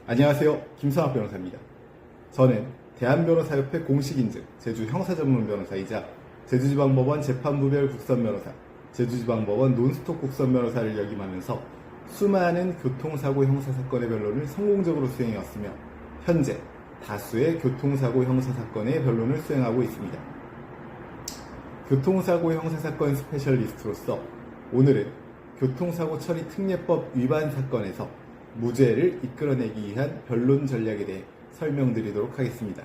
안녕하세요. 김성학 변호사입니다. 저는 대한변호사협회 공식인증 제주 형사전문변호사이자 제주지방법원 재판부별 국선변호사, 제주지방법원 논스톱 국선변호사를 역임하면서 수많은 교통사고 형사사건의 변론을 성공적으로 수행해왔으며 현재 다수의 교통사고 형사사건의 변론을 수행하고 있습니다. 교통사고 형사사건 스페셜리스트로서 오늘은 교통사고 처리 특례법 위반 사건에서 무죄를 이끌어내기 위한 변론 전략에 대해 설명드리도록 하겠습니다.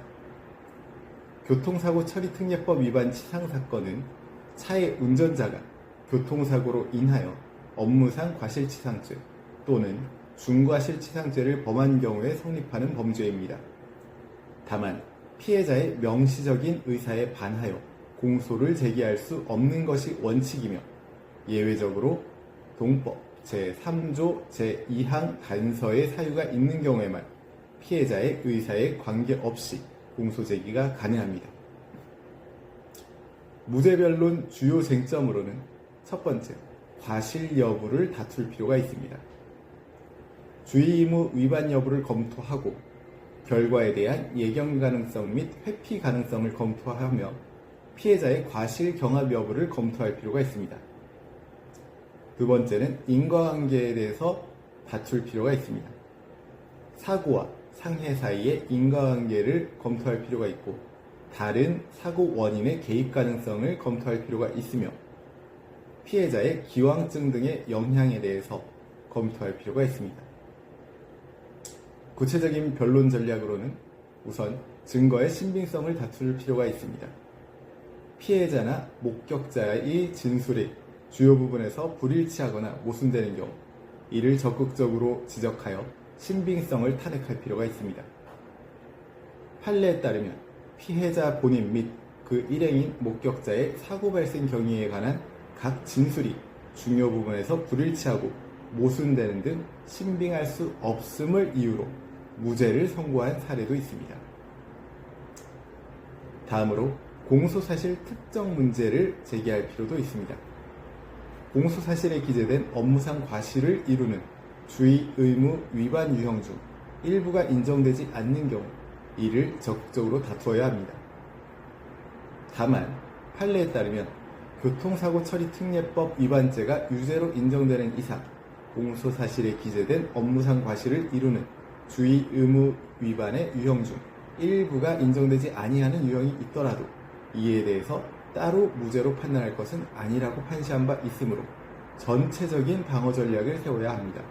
교통사고 처리 특례법 위반 치상사건은 차의 운전자가 교통사고로 인하여 업무상 과실치상죄 또는 중과실치상죄를 범한 경우에 성립하는 범죄입니다. 다만 피해자의 명시적인 의사에 반하여 공소를 제기할 수 없는 것이 원칙이며 예외적으로 동법 제3조 제2항 단서의 사유가 있는 경우에만 피해자의 의사에 관계없이 공소 제기가 가능합니다. 무죄 변론 주요 쟁점으로는 첫 번째, 과실 여부를 다툴 필요가 있습니다. 주의 의무 위반 여부를 검토하고 결과에 대한 예견 가능성 및 회피 가능성을 검토하며 피해자의 과실 경합 여부를 검토할 필요가 있습니다. 두 번째는 인과관계에 대해서 다툴 필요가 있습니다. 사고와 상해 사이의 인과관계를 검토할 필요가 있고 다른 사고 원인의 개입 가능성을 검토할 필요가 있으며 피해자의 기왕증 등의 영향에 대해서 검토할 필요가 있습니다. 구체적인 변론 전략으로는 우선 증거의 신빙성을 다툴 필요가 있습니다. 피해자나 목격자의 진술이 주요 부분에서 불일치하거나 모순되는 경우 이를 적극적으로 지적하여 신빙성을 탄핵할 필요가 있습니다. 판례에 따르면 피해자 본인 및 그 일행인 목격자의 사고 발생 경위에 관한 각 진술이 중요 부분에서 불일치하고 모순되는 등 신빙할 수 없음을 이유로 무죄를 선고한 사례도 있습니다. 다음으로 공소사실 특정 문제를 제기할 필요도 있습니다. 공소사실에 기재된 업무상 과실을 이루는 주의 의무 위반 유형 중 일부가 인정되지 않는 경우 이를 적극적으로 다투어야 합니다. 다만 판례에 따르면 교통사고 처리 특례법 위반죄가 유죄로 인정되는 이상 공소사실에 기재된 업무상 과실을 이루는 주의 의무 위반의 유형 중 일부가 인정되지 아니하는 유형이 있더라도 이에 대해서 따로 무죄로 판단할 것은 아니라고 판시한 바 있으므로 전체적인 방어 전략을 세워야 합니다.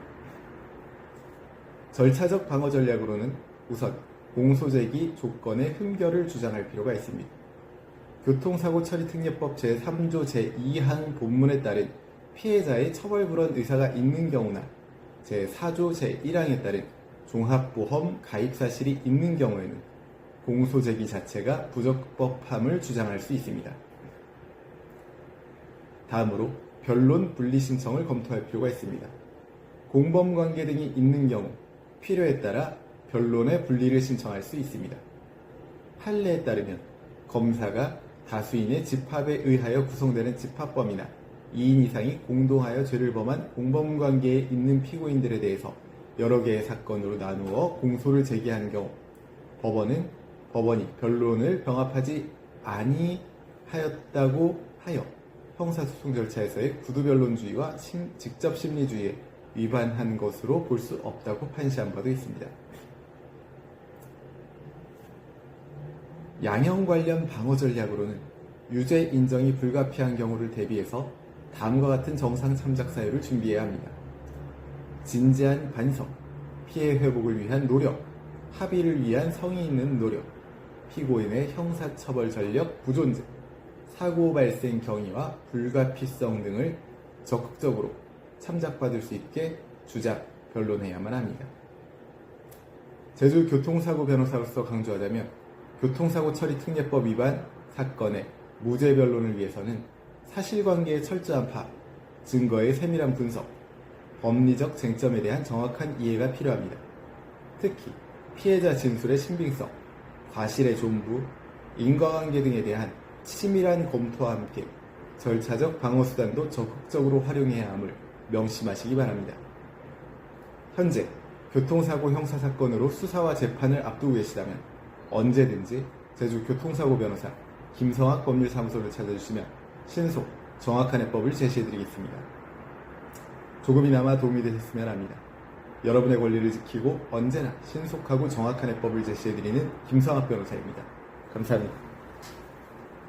절차적 방어 전략으로는 우선 공소제기 조건의 흠결을 주장할 필요가 있습니다. 교통사고 처리 특례법 제3조 제2항 본문에 따른 피해자의 처벌불원 의사가 있는 경우나 제4조 제1항에 따른 종합보험 가입 사실이 있는 경우에는 공소제기 자체가 부적법함을 주장할 수 있습니다. 다음으로 변론 분리 신청을 검토할 필요가 있습니다. 공범관계 등이 있는 경우 필요에 따라 변론의 분리를 신청할 수 있습니다. 판례에 따르면 검사가 다수인의 집합에 의하여 구성되는 집합범이나 2인 이상이 공동하여 죄를 범한 공범관계에 있는 피고인들에 대해서 여러 개의 사건으로 나누어 공소를 제기하는 경우 법원이 변론을 병합하지 아니하였다고 하여 형사소송 절차에서의 구두변론주의와 직접심리주의에 위반한 것으로 볼 수 없다고 판시한 바도 있습니다. 양형 관련 방어 전략으로는 유죄 인정이 불가피한 경우를 대비해서 다음과 같은 정상 참작 사유를 준비해야 합니다. 진지한 반성, 피해 회복을 위한 노력, 합의를 위한 성의 있는 노력, 피고인의 형사처벌 전력 부존재, 사고 발생 경위와 불가피성 등을 적극적으로 참작받을 수 있게 주작, 변론해야만 합니다. 제주 교통사고 변호사로서 강조하자면 교통사고 처리 특례법 위반 사건의 무죄 변론을 위해서는 사실관계의 철저한 파악, 증거의 세밀한 분석, 법리적 쟁점에 대한 정확한 이해가 필요합니다. 특히 피해자 진술의 신빙성, 과실의 존부, 인과관계 등에 대한 치밀한 검토와 함께 절차적 방어수단도 적극적으로 활용해야 함을 명심하시기 바랍니다. 현재 교통사고 형사사건으로 수사와 재판을 앞두고 계시다면 언제든지 제주 교통사고 변호사 김성학 법률사무소를 찾아주시면 신속, 정확한 해법을 제시해드리겠습니다. 조금이나마 도움이 되셨으면 합니다. 여러분의 권리를 지키고 언제나 신속하고 정확한 해법을 제시해드리는 김성학 변호사입니다. 감사합니다.